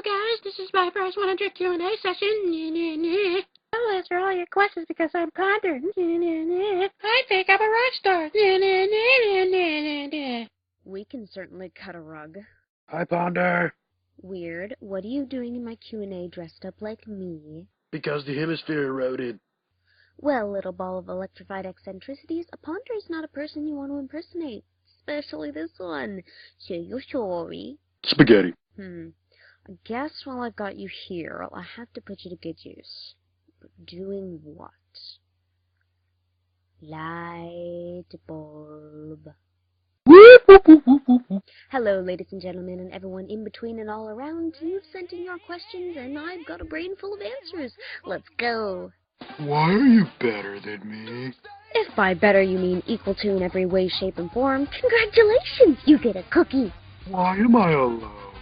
guys, this is my first 100 Q&A session. I'll answer all your questions because I'm Ponder. I think I'm a rock star. We can certainly cut a rug. Hi, Ponder. Weird. What are you doing in my Q&A dressed up like me? Because the hemisphere eroded. Well, little ball of electrified eccentricities, a Ponder is not a person you want to impersonate. Especially this one. So you're sorry. Spaghetti. I guess while I've got you here, I have to put you to good use. But doing what? Light bulb. Hello, ladies and gentlemen, and everyone in between and all around. You've sent in your questions, and I've got a brain full of answers. Let's go. Why are you better than me? If by better you mean equal to in every way, shape, and form, congratulations, you get a cookie. Why am I alone?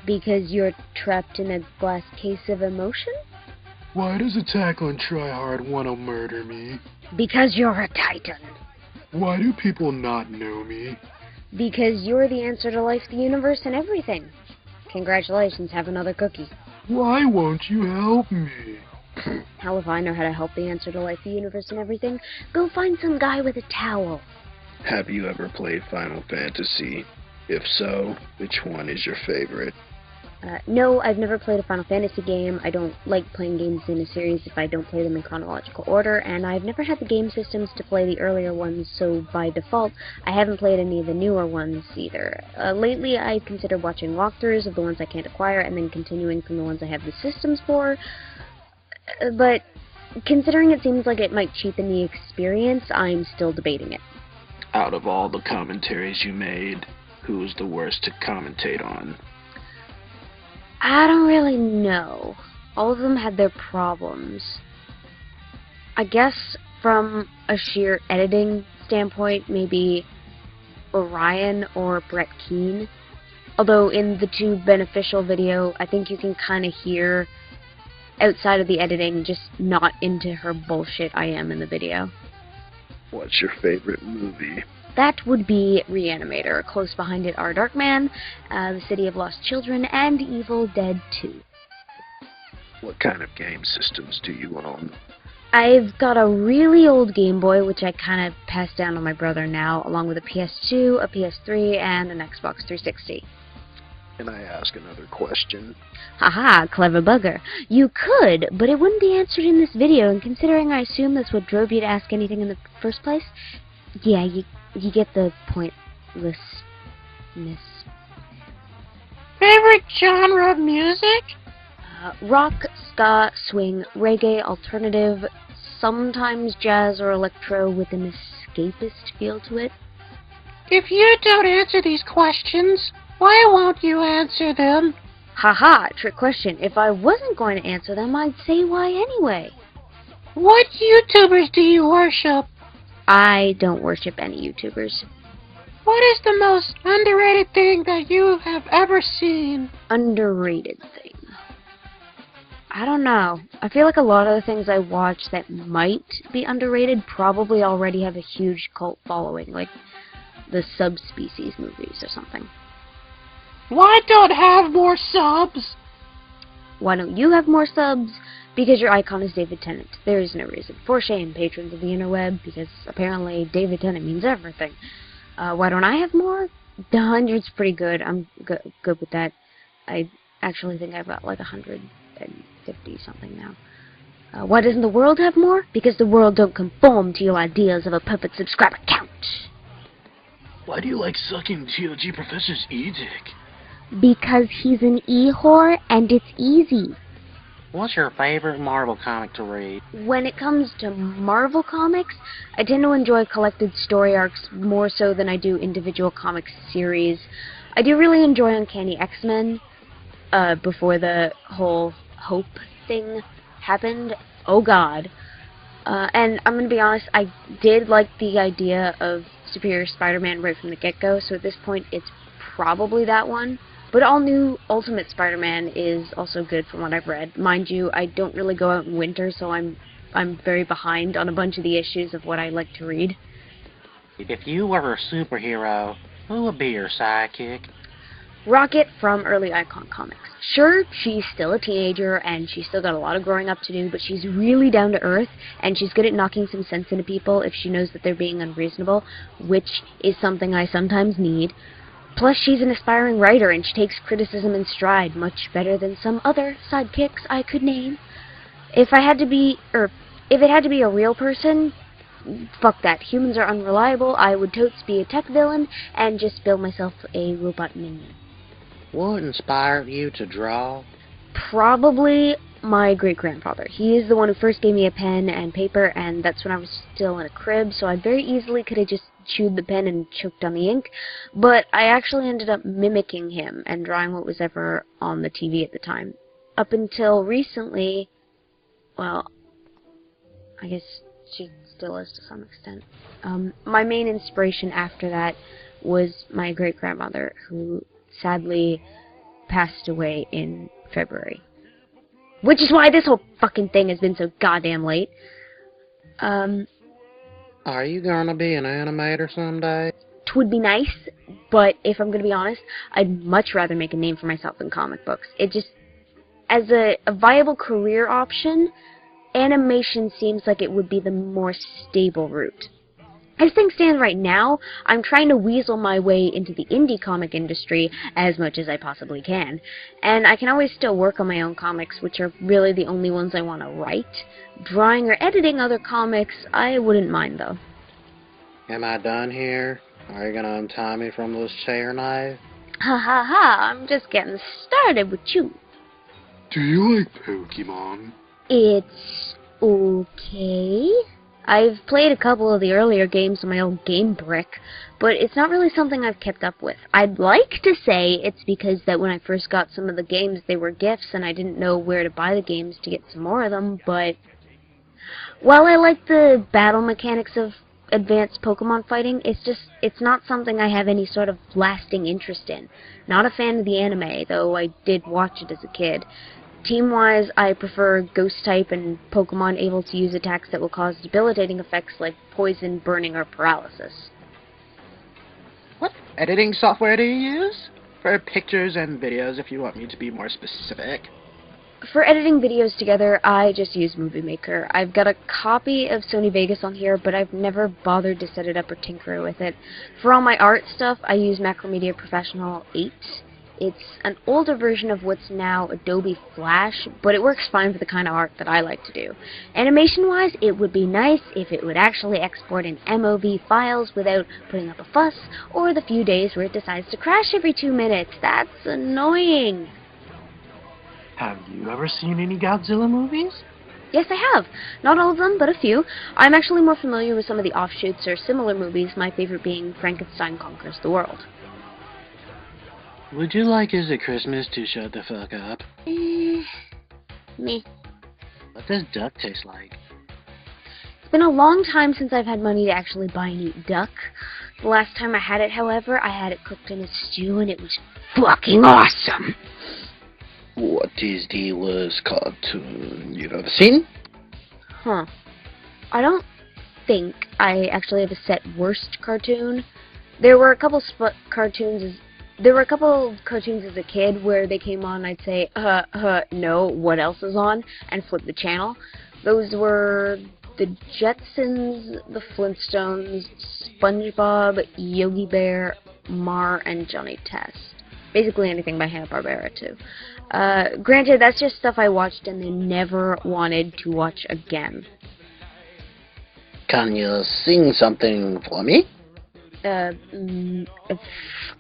Because you're trapped in a glass case of emotion? Why does Attack on Tryhard want to murder me? Because you're a titan. Why do people not know me? Because you're the answer to life, the universe, and everything. Congratulations, have another cookie. Why won't you help me? Hell if I know how to help the answer to life, the universe, and everything. Go find some guy with a towel. Have you ever played Final Fantasy? If so, which one is your favorite? No, I've never played a Final Fantasy game. I don't like playing games in a series if I don't play them in chronological order, and I've never had the game systems to play the earlier ones, so by default, I haven't played any of the newer ones either. Lately, I've considered watching walkthroughs of the ones I can't acquire, and then continuing from the ones I have the systems for, but considering it seems like it might cheapen the experience, I'm still debating it. Out of all the commentaries you made, who was the worst to commentate on? I don't really know. All of them had their problems. I guess from a sheer editing standpoint, maybe Orion or Brett Keane. Although in the Too Beneficial video, I think you can kind of hear, outside of the editing, just not into her bullshit I am in the video. What's your favorite movie? That would be Reanimator. Close behind it are Darkman, The City of Lost Children, and Evil Dead 2. What kind of game systems do you own? I've got a really old Game Boy, which I kind of passed down to my brother now, along with a PS2, a PS3, and an Xbox 360. Can I ask another question? Haha, clever bugger. You could, but it wouldn't be answered in this video, and considering I assume that's what drove you to ask anything in the first place, yeah, you get the pointlessness. Favorite genre of music? Rock, ska, swing, reggae, alternative, sometimes jazz or electro with an escapist feel to it. If you don't answer these questions, why won't you answer them? Haha, trick question. If I wasn't going to answer them, I'd say why anyway. What YouTubers do you worship? I don't worship any YouTubers. What is the most underrated thing that you have ever seen? Underrated thing. I don't know. I feel like a lot of the things I watch that might be underrated probably already have a huge cult following, like the Subspecies movies or something. Why don't have more subs? Why don't you have more subs? Because your icon is David Tennant. There is no reason. For shame, patrons of the interweb, because apparently David Tennant means everything. Why don't I have more? The 100's pretty good. I'm good with that. I actually think I've got like 150 something now. Why doesn't the world have more? Because the world don't conform to your ideas of a perfect subscriber count. Why do you like sucking TOG Professor's e-dick? Because he's an e-whore and it's easy. What's your favorite Marvel comic to read? When it comes to Marvel comics, I tend to enjoy collected story arcs more so than I do individual comic series. I do really enjoy Uncanny X-Men, before the whole Hope thing happened. Oh god. And I'm gonna be honest, I did like the idea of Superior Spider-Man right from the get-go, so at this point it's probably that one. But all new Ultimate Spider-Man is also good from what I've read. Mind you, I don't really go out in winter, so I'm very behind on a bunch of the issues of what I like to read. If you were a superhero, who would be your sidekick? Rocket from early Icon Comics. Sure, she's still a teenager, and she's still got a lot of growing up to do, but she's really down to earth, and she's good at knocking some sense into people if she knows that they're being unreasonable, which is something I sometimes need. Plus, she's an aspiring writer, and she takes criticism in stride much better than some other sidekicks I could name. If it had to be a real person, fuck that. Humans are unreliable. I would totes be a tech villain and just build myself a robot minion. What inspired you to draw? Probably my great-grandfather. He is the one who first gave me a pen and paper, and that's when I was still in a crib, so I very easily could have just chewed the pen and choked on the ink, but I actually ended up mimicking him and drawing what was ever on the TV at the time. Up until recently, well, I guess she still is to some extent. My main inspiration after that was my great-grandmother, who sadly passed away in February. Which is why this whole fucking thing has been so goddamn late. Are you gonna be an animator someday? Twould be nice, but if I'm gonna be honest, I'd much rather make a name for myself in comic books. It just, as a viable career option, animation seems like it would be the more stable route. As things stand right now, I'm trying to weasel my way into the indie comic industry as much as I possibly can. And I can always still work on my own comics, which are really the only ones I want to write. Drawing or editing other comics, I wouldn't mind, though. Am I done here? Are you gonna untie me from this chair knife? Ha ha ha, I'm just getting started with you. Do you like Pokemon? It's okay. I've played a couple of the earlier games on my old Game Brick, but it's not really something I've kept up with. I'd like to say it's because that when I first got some of the games, they were gifts, and I didn't know where to buy the games to get some more of them, but while I like the battle mechanics of advanced Pokemon fighting, it's not something I have any sort of lasting interest in. Not a fan of the anime, though I did watch it as a kid. Team-wise, I prefer Ghost-type and Pokemon able to use attacks that will cause debilitating effects like poison, burning, or paralysis. What editing software do you use? For pictures and videos, if you want me to be more specific. For editing videos together, I just use Movie Maker. I've got a copy of Sony Vegas on here, but I've never bothered to set it up or tinker with it. For all my art stuff, I use Macromedia Professional 8. It's an older version of what's now Adobe Flash, but it works fine for the kind of art that I like to do. Animation-wise, it would be nice if it would actually export in MOV files without putting up a fuss, or the few days where it decides to crash every 2 minutes. That's annoying. Have you ever seen any Godzilla movies? Yes, I have. Not all of them, but a few. I'm actually more familiar with some of the offshoots or similar movies, my favorite being Frankenstein Conquers the World. Would you like as a Christmas to shut the fuck up? Me. What does duck taste like? It's been a long time since I've had money to actually buy and eat duck. The last time I had it, however, I had it cooked in a stew, and it was fucking awesome. What is the worst cartoon you've ever seen? Huh. I don't think I actually have a set worst cartoon. There were a couple cartoons as a kid where they came on, I'd say, no, what else is on? And flip the channel. Those were the Jetsons, the Flintstones, SpongeBob, Yogi Bear, Mar, and Johnny Test. Basically anything by Hanna-Barbera, too. Granted, that's just stuff I watched and then never wanted to watch again. Can you sing something for me?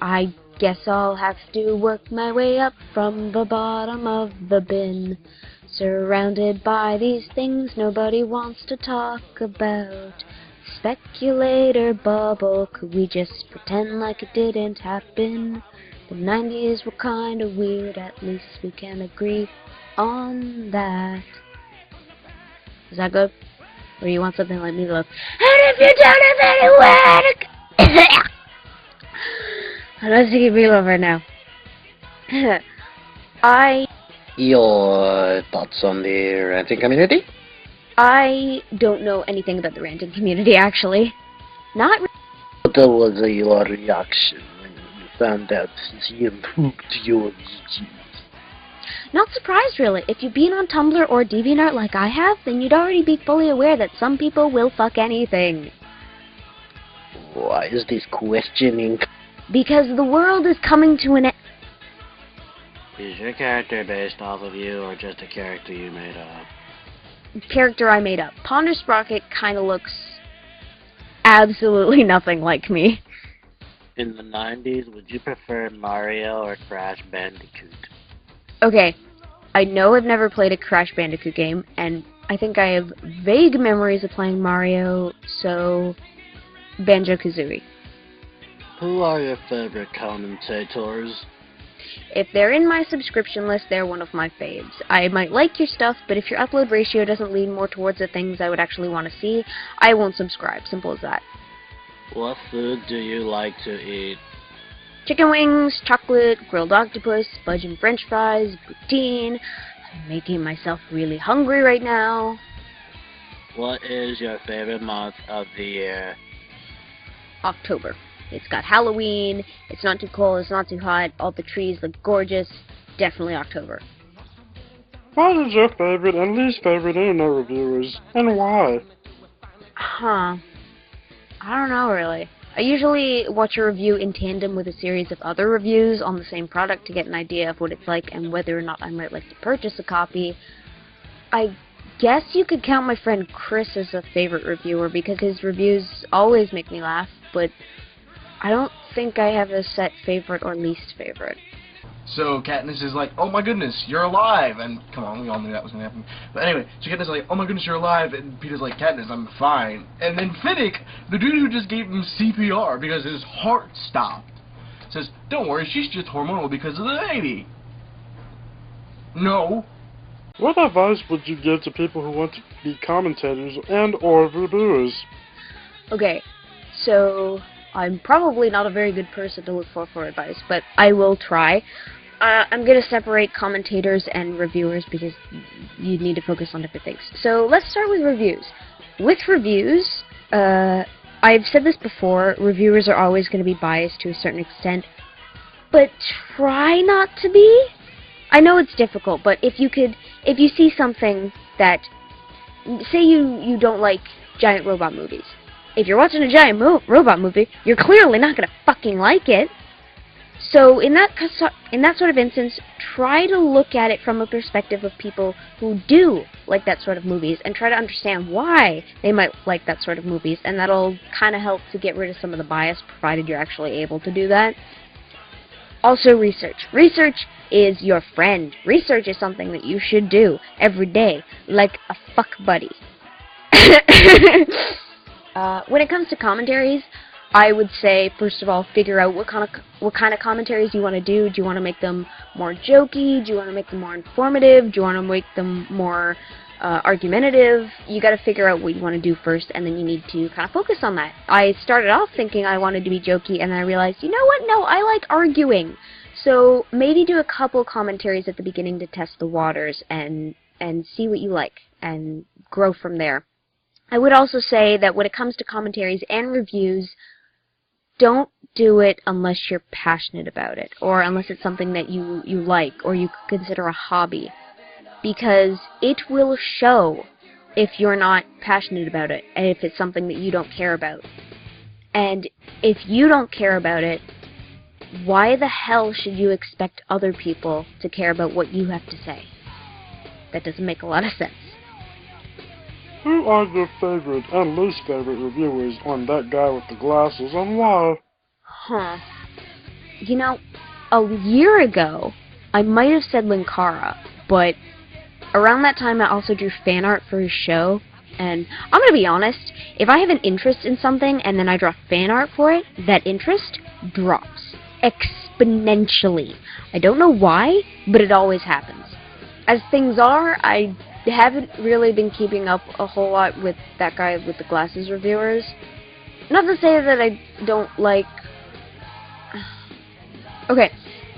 I guess I'll have to work my way up from the bottom of the bin. Surrounded by these things nobody wants to talk about. Speculator bubble, could we just pretend like it didn't happen? The 90s were kinda weird, at least we can agree on that. Is that good? Or you want something like Meatloaf? And if you don't have anywhere to I'm not singing Meatloaf right now. Your thoughts on the ranting community? I don't know anything about the ranting community, actually. Not What was your reaction when you found out since he improved your YouTube. Not surprised, really. If you've been on Tumblr or DeviantArt like I have, then you'd already be fully aware that some people will fuck anything. Why is this questioning? Because the world is coming to an end. Is your character based off of you, or just a character you made up? Character I made up. Ponder Sprocket kind of looks absolutely nothing like me. In the 90s, would you prefer Mario or Crash Bandicoot? Okay, I know I've never played a Crash Bandicoot game, and I think I have vague memories of playing Mario, so Banjo-Kazooie. Who are your favorite commentators? If they're in my subscription list, they're one of my faves. I might like your stuff, but if your upload ratio doesn't lean more towards the things I would actually want to see, I won't subscribe. Simple as that. What food do you like to eat? Chicken wings, chocolate, grilled octopus, fudge and french fries, poutine. I'm making myself really hungry right now. What is your favorite month of the year? October. It's got Halloween, it's not too cold, it's not too hot, all the trees look gorgeous. Definitely October. What is your favorite and least favorite internet reviewers, and why? Huh. I don't know, really. I usually watch a review in tandem with a series of other reviews on the same product to get an idea of what it's like and whether or not I might like to purchase a copy. I guess you could count my friend Chris as a favorite reviewer because his reviews always make me laugh, but I don't think I have a set favorite or least favorite. So Katniss is like, oh my goodness, you're alive, and come on, we all knew that was going to happen. But anyway, so Katniss is like, oh my goodness, you're alive, and Peter's like, Katniss, I'm fine. And then Finnick, the dude who just gave him CPR because his heart stopped, says, don't worry, she's just hormonal because of the baby. No. What advice would you give to people who want to be commentators and or reviewers? Okay, so I'm probably not a very good person to look for advice, but I will try. I'm going to separate commentators and reviewers because you need to focus on different things. So let's start with reviews. With reviews, I've said this before, reviewers are always going to be biased to a certain extent, but try not to be. I know it's difficult, but if you see something that, say you don't like giant robot movies. If you're watching a giant robot movie, you're clearly not going to fucking like it. So in that sort of instance, try to look at it from a perspective of people who do like that sort of movies and try to understand why they might like that sort of movies, and that'll kind of help to get rid of some of the bias, provided you're actually able to do that. Also, research. Research is your friend. Research is something that you should do every day, like a fuck buddy. When it comes to commentaries, I would say, first of all, figure out what kind of commentaries you want to do. Do you want to make them more jokey? Do you want to make them more informative? Do you want to make them more argumentative? You got to figure out what you want to do first, and then you need to kind of focus on that. I started off thinking I wanted to be jokey, and then I realized, you know what? No, I like arguing. So maybe do a couple commentaries at the beginning to test the waters and see what you like and grow from there. I would also say that when it comes to commentaries and reviews, don't do it unless you're passionate about it, or unless it's something that you like, or you consider a hobby, because it will show if you're not passionate about it, and if it's something that you don't care about. And if you don't care about it, why the hell should you expect other people to care about what you have to say? That doesn't make a lot of sense. Who are your favorite and least favorite reviewers on That Guy with the Glasses, and why? Huh. You know, a year ago, I might have said Linkara, but around that time I also drew fan art for his show, and I'm gonna be honest, if I have an interest in something and then I draw fan art for it, that interest drops exponentially. I don't know why, but it always happens. As things are, I haven't really been keeping up a whole lot with That Guy with the Glasses reviewers. Not to say that I don't like... Okay,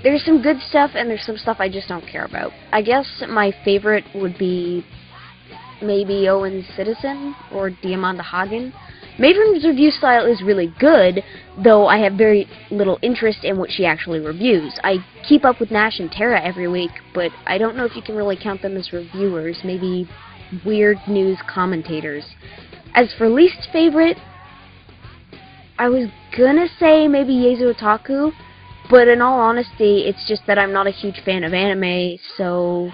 there's some good stuff and there's some stuff I just don't care about. I guess my favorite would be maybe Owen's Citizen or Diamanda Hagen. Matron's review style is really good, though I have very little interest in what she actually reviews. I keep up with Nash and Tara every week, but I don't know if you can really count them as reviewers, maybe weird news commentators. As for least favorite, I was gonna say maybe Yeizu Otaku, but in all honesty, it's just that I'm not a huge fan of anime, so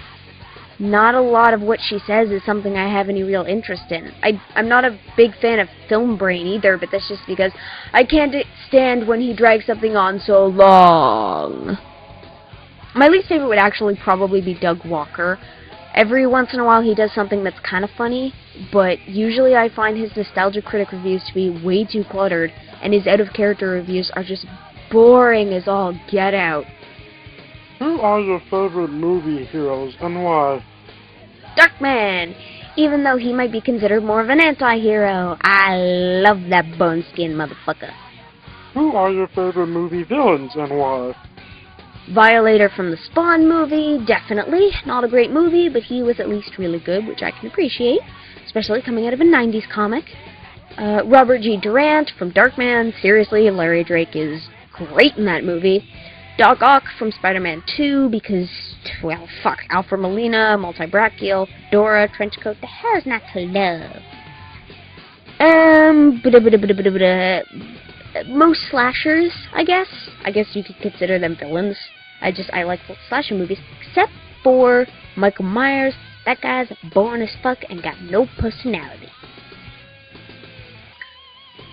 not a lot of what she says is something I have any real interest in. I'm not a big fan of Film Brain either, but that's just because I can't stand when he drags something on so long. My least favorite would actually probably be Doug Walker. Every once in a while he does something that's kind of funny, but usually I find his Nostalgia Critic reviews to be way too cluttered, and his out-of-character reviews are just boring as all get out. Who are your favorite movie heroes and why? Darkman! Even though he might be considered more of an anti-hero, I love that bone-skin motherfucker. Who are your favorite movie villains and why? Violator from the Spawn movie, definitely. Not a great movie, but he was at least really good, which I can appreciate, especially coming out of a 90s comic. Robert G. Durant from Darkman, seriously, Larry Drake is great in that movie. Doc Ock from Spider-Man 2, because, well, fuck, Alfred Molina, Multibrachial, Dora, Trenchcoat, the hell's not to love? Most slashers, I guess. I guess you could consider them villains. I like slasher movies, except for Michael Myers. That guy's boring as fuck and got no personality.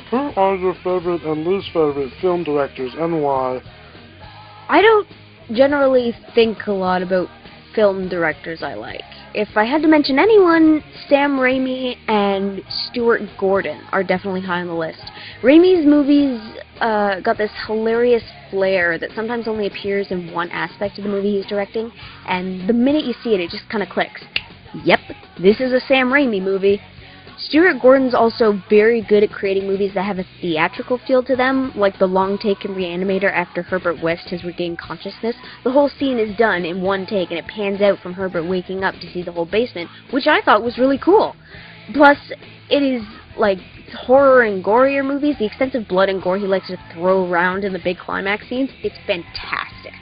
Who are your favorite and least favorite film directors and why? I don't generally think a lot about film directors I like. If I had to mention anyone, Sam Raimi and Stuart Gordon are definitely high on the list. Raimi's movies got this hilarious flair that sometimes only appears in one aspect of the movie he's directing, and the minute you see it, it just kind of clicks. Yep, this is a Sam Raimi movie. Stuart Gordon's also very good at creating movies that have a theatrical feel to them, like the long take in Reanimator after Herbert West has regained consciousness. The whole scene is done in one take, and it pans out from Herbert waking up to see the whole basement, which I thought was really cool. Plus, it is, like, horror and gorier movies. The extensive blood and gore he likes to throw around in the big climax scenes, it's fantastic.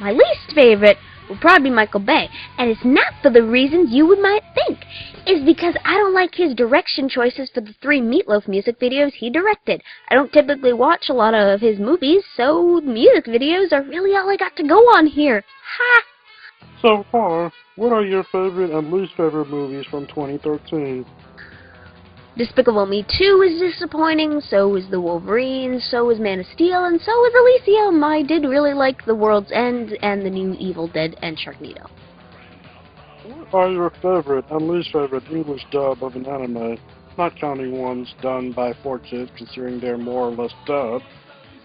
My least favorite will probably be Michael Bay, and it's not for the reasons you might think. It's because I don't like his direction choices for the 3 Meatloaf music videos he directed. I don't typically watch a lot of his movies, so music videos are really all I got to go on here. Ha! So far, what are your favorite and least favorite movies from 2013? Despicable Me 2 is disappointing, so is The Wolverine, so is Man of Steel, and so is Elysium. I did really like The World's End and the new Evil Dead and Sharknado. What are your favorite and least favorite English dub of an anime? Not counting ones done by 4Kids, considering they're more or less dubbed.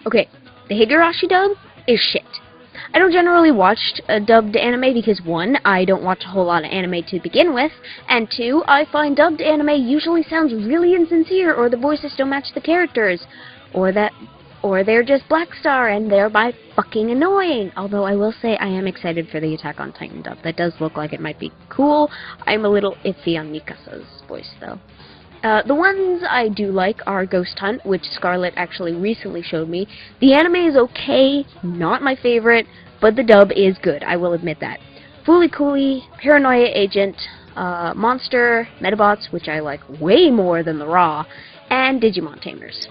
Okay, the Higurashi dub is shit. I don't generally watch dubbed anime because 1, I don't watch a whole lot of anime to begin with, and 2, I find dubbed anime usually sounds really insincere, or the voices don't match the characters, or they're just Black Star and thereby fucking annoying. Although I will say I am excited for the Attack on Titan dub. That does look like it might be cool. I'm a little iffy on Mikasa's voice though. The ones I do like are Ghost Hunt, which Scarlett actually recently showed me. The anime is okay, not my favorite, but the dub is good, I will admit that. Fooly Cooly, Paranoia Agent, Monster, Metabots, which I like way more than the Raw, and Digimon Tamers.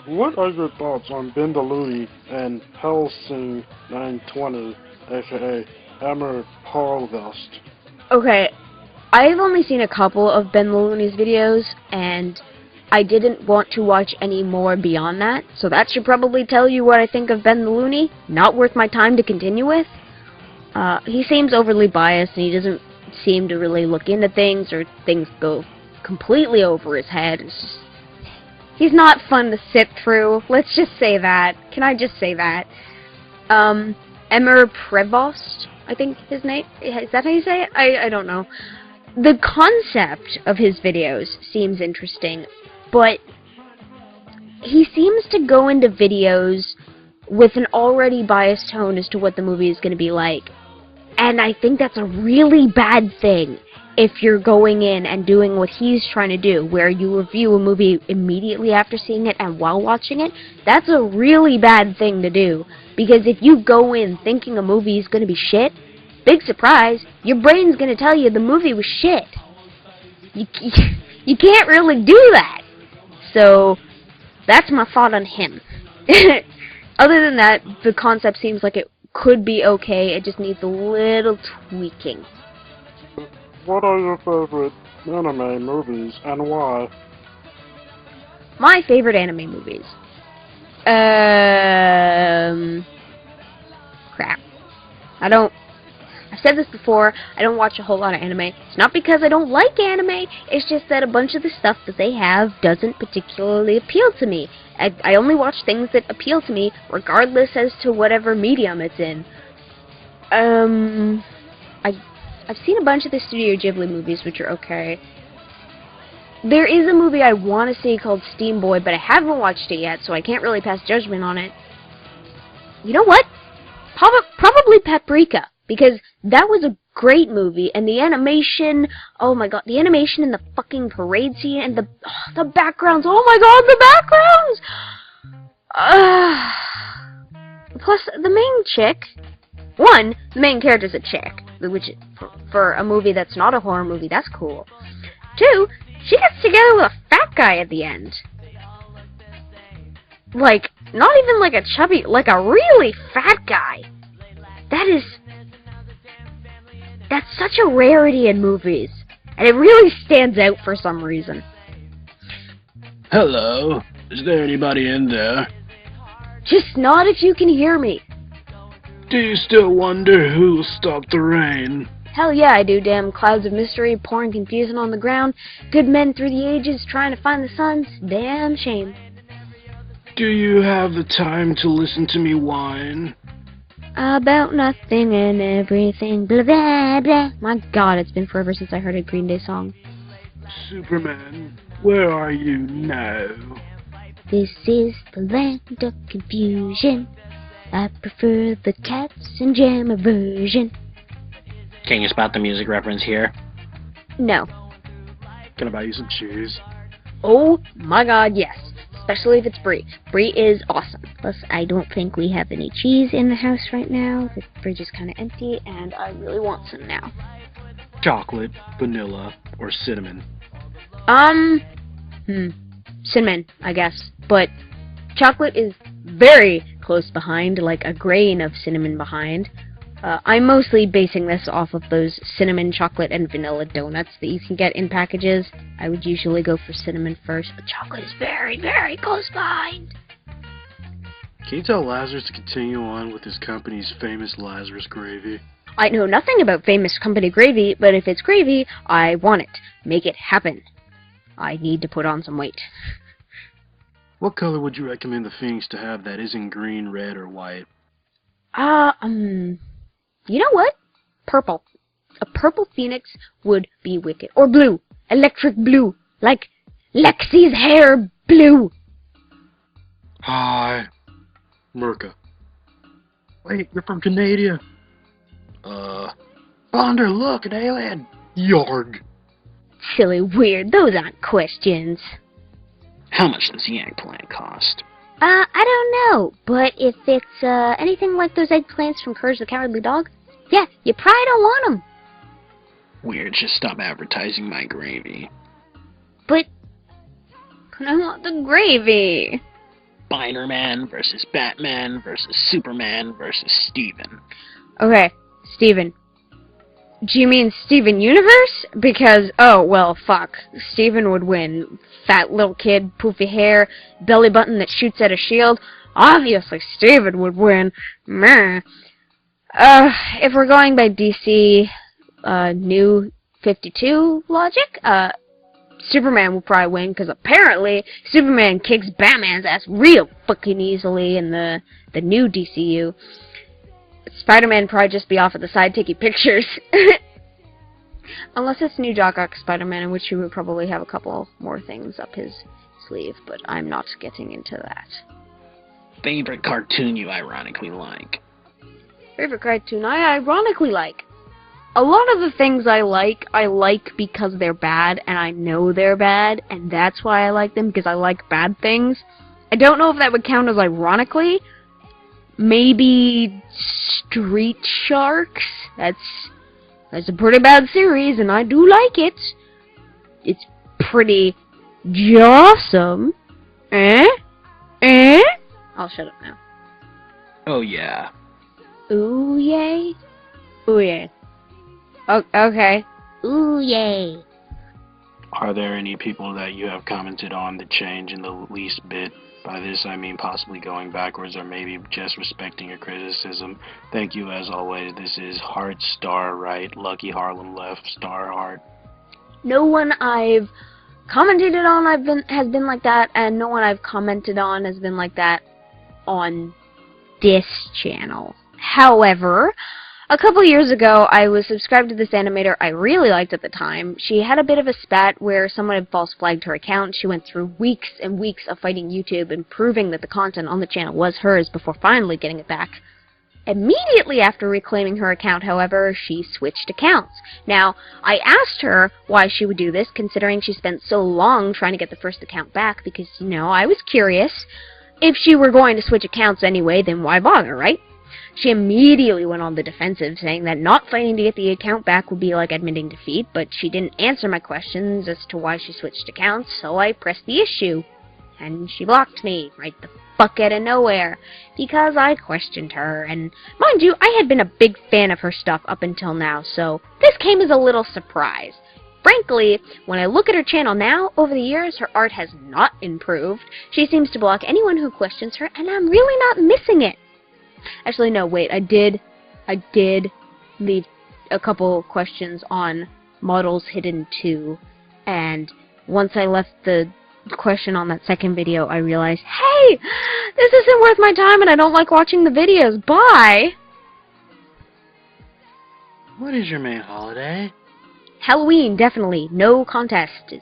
What are your thoughts on Ben DeLudy and Helsing 920, aka Amber Parlvest? Okay, I've only seen a couple of Ben Looney's videos, and I didn't want to watch any more beyond that, so that should probably tell you what I think of Ben Looney. Not worth my time to continue with. He seems overly biased, and he doesn't seem to really look into things, or things go completely over his head. It's just, he's not fun to sit through. Let's just say that. Can I just say that? Emmer Prevost, I think his name. Is that how you say it? I don't know. The concept of his videos seems interesting, but he seems to go into videos with an already biased tone as to what the movie is going to be like, and I think that's a really bad thing. if you're going in and doing what he's trying to do, where you review a movie immediately after seeing it and while watching it, that's a really bad thing to do. Because if you go in thinking a movie is going to be shit, big surprise, your brain's going to tell you the movie was shit. You can't really do that. So, that's my thought on him. Other than that, the concept seems like it could be okay, it just needs a little tweaking. What are your favorite anime movies and why? My favorite anime movies. Crap. I've said this before, I don't watch a whole lot of anime. It's not because I don't like anime, it's just that a bunch of the stuff that they have doesn't particularly appeal to me. I only watch things that appeal to me, regardless as to whatever medium it's in. I've seen a bunch of the Studio Ghibli movies, which are okay. There is a movie I want to see called Steam Boy, but I haven't watched it yet, so I can't really pass judgment on it. You know what? Probably Paprika, because that was a great movie, and the animation, oh my god, the animation in the fucking parade scene, and the backgrounds, oh my god, the backgrounds! Plus, the main chick, one, the main character's a chick, which, for a movie that's not a horror movie, that's cool. Two, she gets together with a fat guy at the end. Like, not even like a chubby, like a really fat guy. That's such a rarity in movies. And it really stands out for some reason. Hello? Is there anybody in there? Just nod if you can hear me. Do you still wonder who'll stop the rain? Hell yeah, I do, damn clouds of mystery pouring confusion on the ground. Good men through the ages trying to find the sun. Damn shame. Do you have the time to listen to me whine? About nothing and everything, blah blah blah. My god, it's been forever since I heard a Green Day song. Superman, where are you now? This is the land of confusion. I prefer the cats and Jamma version. Can you spot the music reference here? No. Can I buy you some cheese? Oh my god, yes. Especially if it's brie. Brie is awesome. Plus, I don't think we have any cheese in the house right now. The fridge is kind of empty, and I really want some now. Chocolate, vanilla, or cinnamon? Cinnamon, I guess. But chocolate is very close behind, like a grain of cinnamon behind. I'm mostly basing this off of those cinnamon, chocolate, and vanilla donuts that you can get in packages. I would usually go for cinnamon first, but chocolate is very, very close behind. Can you tell Lazarus to continue on with his company's famous Lazarus gravy? I know nothing about famous company gravy, but if it's gravy, I want it. Make it happen. I need to put on some weight. What color would you recommend the Phoenix to have that isn't green, red, or white? You know what? Purple. A purple Phoenix would be wicked. Or blue. Electric blue. Like Lexi's hair blue. Hi. Merca. Wait, you're from Canada. Bonder, look, an alien. Yarg. Silly weird. Those aren't questions. How much does the eggplant cost? I don't know. But if it's, anything like those eggplants from Courage the Cowardly Dog, yeah, you probably don't want them. Weird, just stop advertising my gravy. But I want the gravy. Spider-Man versus Batman versus Superman versus Steven. Okay, Steven. Do you mean Steven Universe? Because, oh, well, fuck. Steven would win. Fat little kid, poofy hair, belly button that shoots at a shield. Obviously, Steven would win. Meh. If we're going by DC, New 52 logic, Superman will probably win, because apparently Superman kicks Batman's ass real fucking easily in the new DCU. Spider-Man probably just be off at the side taking pictures. Unless it's New Doc Ock Spider-Man, in which he would probably have a couple more things up his sleeve, but I'm not getting into that. Favorite cartoon you ironically like? Favorite cartoon I ironically like? a lot of the things I like because they're bad, and I know they're bad, and that's why I like them, because I like bad things. I don't know if that would count as ironically. Maybe Street Sharks? That's a pretty bad series, and I do like it. It's pretty awesome. I'll shut up now. Oh yeah. Ooh yay? Ooh yay. Okay. Ooh yay. Are there any people that you have commented on the change in the least bit? By this I mean possibly going backwards or maybe just respecting your criticism. Thank you as always. This is Heart Star Right, Lucky Harlem Left, Star Heart. No one I've commented on has been like that, and no one I've commented on has been like that on this channel. However, a couple years ago, I was subscribed to this animator I really liked at the time. She had a bit of a spat where someone had false flagged her account. She went through weeks and weeks of fighting YouTube and proving that the content on the channel was hers before finally getting it back. Immediately after reclaiming her account, however, she switched accounts. Now, I asked her why she would do this, considering she spent so long trying to get the first account back, because, you know, I was curious. If she were going to switch accounts anyway, then why bother, right? She immediately went on the defensive, saying that not fighting to get the account back would be like admitting defeat, but she didn't answer my questions as to why she switched accounts, so I pressed the issue. And she blocked me, right the fuck out of nowhere, because I questioned her, and mind you, I had been a big fan of her stuff up until now, so this came as a little surprise. Frankly, when I look at her channel now, over the years, her art has not improved. She seems to block anyone who questions her, and I'm really not missing it. Actually, no, wait, I did leave a couple questions on Models Hidden 2, and once I left the question on that second video, I realized, hey, this isn't worth my time and I don't like watching the videos. Bye! What is your main holiday? Halloween, definitely. No contest.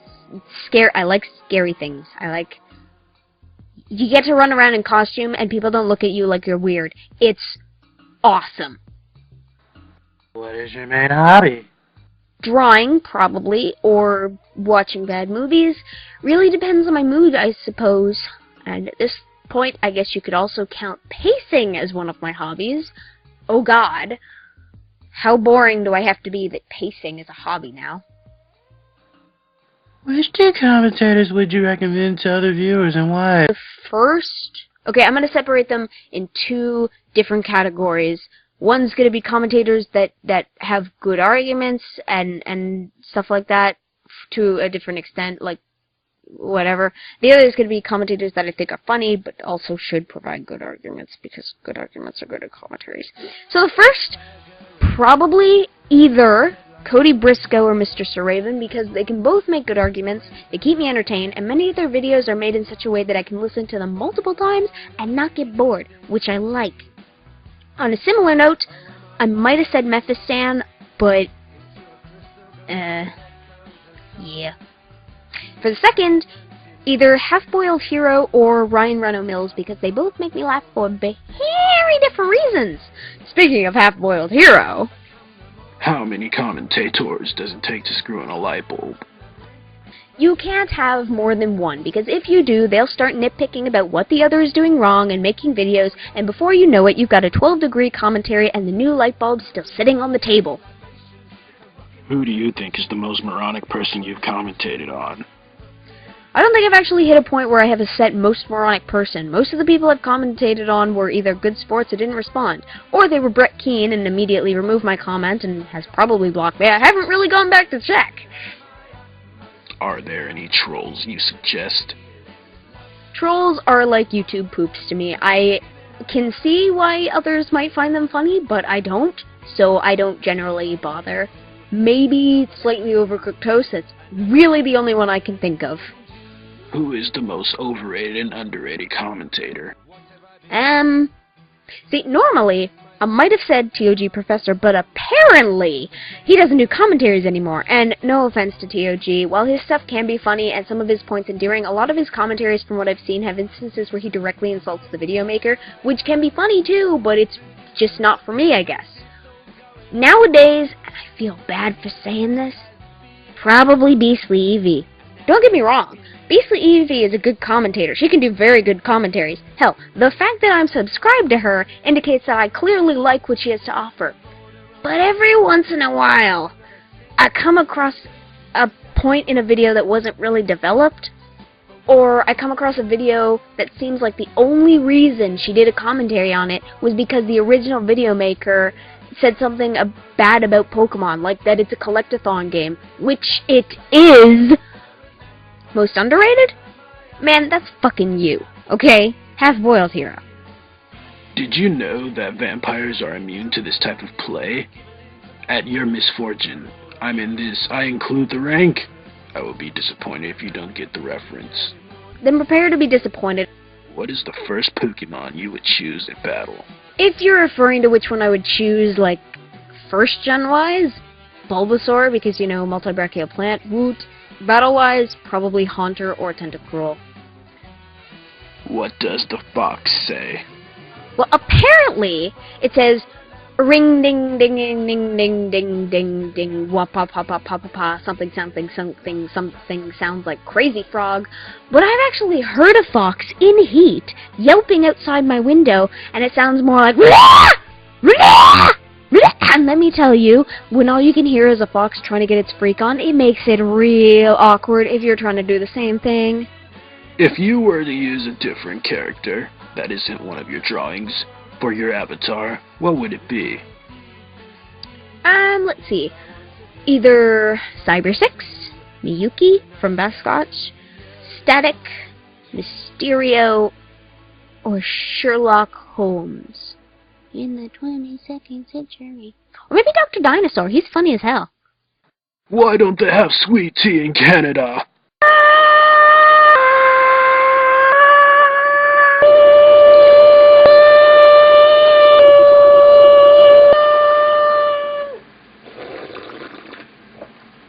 I like scary things. You get to run around in costume and people don't look at you like you're weird. It's awesome. What is your main hobby? Drawing, probably, or watching bad movies. Really depends on my mood, I suppose. And at this point, I guess you could also count pacing as one of my hobbies. Oh god. How boring do I have to be that pacing is a hobby now? Which two commentators would you recommend to other viewers and why? The first... Okay, I'm going to separate them in two different categories. One's going to be commentators that have good arguments and stuff like that to a different extent, like whatever. The other is going to be commentators that I think are funny, but also should provide good arguments, because good arguments are good at commentaries. So the first, probably either Cody Briscoe or Mr. Sir Raven, because they can both make good arguments, they keep me entertained, and many of their videos are made in such a way that I can listen to them multiple times and not get bored, which I like. On a similar note, I might have said Mephistan, but, yeah. For the second, either Half-Boiled Hero or RHINO Mills, because they both make me laugh for very different reasons. Speaking of Half-Boiled Hero... How many commentators does it take to screw in a light bulb? You can't have more than one, because if you do, they'll start nitpicking about what the other is doing wrong and making videos, and before you know it, you've got a 12-degree commentary and the new light bulb still sitting on the table. Who do you think is the most moronic person you've commentated on? I don't think I've actually hit a point where I have a set most moronic person. Most of the people I've commentated on were either good sports that didn't respond, or they were Brett Keane and immediately removed my comment and has probably blocked me. I haven't really gone back to check. Are there any trolls you suggest? Trolls are like YouTube poops to me. I can see why others might find them funny, but I don't, so I don't generally bother. Maybe Slightly Overcooked Toast, that's really the only one I can think of. Who is the most overrated and underrated commentator? See, normally, I might have said TOG Professor, but apparently, he doesn't do commentaries anymore, and no offense to TOG, while his stuff can be funny and some of his points endearing, a lot of his commentaries, from what I've seen, have instances where he directly insults the video maker, which can be funny too, but it's just not for me, I guess. Nowadays, and I feel bad for saying this, probably Beastly Evie. Don't get me wrong, Beastly Evie is a good commentator. She can do very good commentaries. Hell, the fact that I'm subscribed to her indicates that I clearly like what she has to offer. But every once in a while, I come across a point in a video that wasn't really developed, or I come across a video that seems like the only reason she did a commentary on it was because the original video maker said something bad about Pokemon, like that it's a collectathon game, which it is. Most underrated? Man, that's fucking you, okay? Half-boiled hero. Did you know that vampires are immune to this type of play? At your misfortune, I'm in this. I include the rank. I will be disappointed if you don't get the reference. Then prepare to be disappointed. What is the first Pokemon you would choose in battle? If you're referring to which one I would choose, like, first-gen-wise, Bulbasaur, because, you know, multi-brachial plant, woot. Battle-wise, probably Haunter or Tentacruel. What does the fox say? Well, apparently, it says, ring ding ding ding ding ding ding ding ding wah pa pa pa pa pa pa something something something something sounds like Crazy Frog, but I've actually heard a fox in heat yelping outside my window, and it sounds more like Rah! Rah! And let me tell you, when all you can hear is a fox trying to get its freak on, it makes it real awkward if you're trying to do the same thing. If you were to use a different character that isn't one of your drawings for your avatar, what would it be? Let's see. Either Cyber 6, Miyuki from Bascotch, Static, Mysterio, or Sherlock Holmes. In the 22nd century. Or maybe Dr. Dinosaur. He's funny as hell. Why don't they have sweet tea in Canada?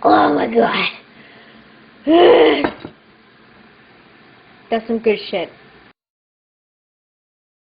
Oh my god. That's some good shit.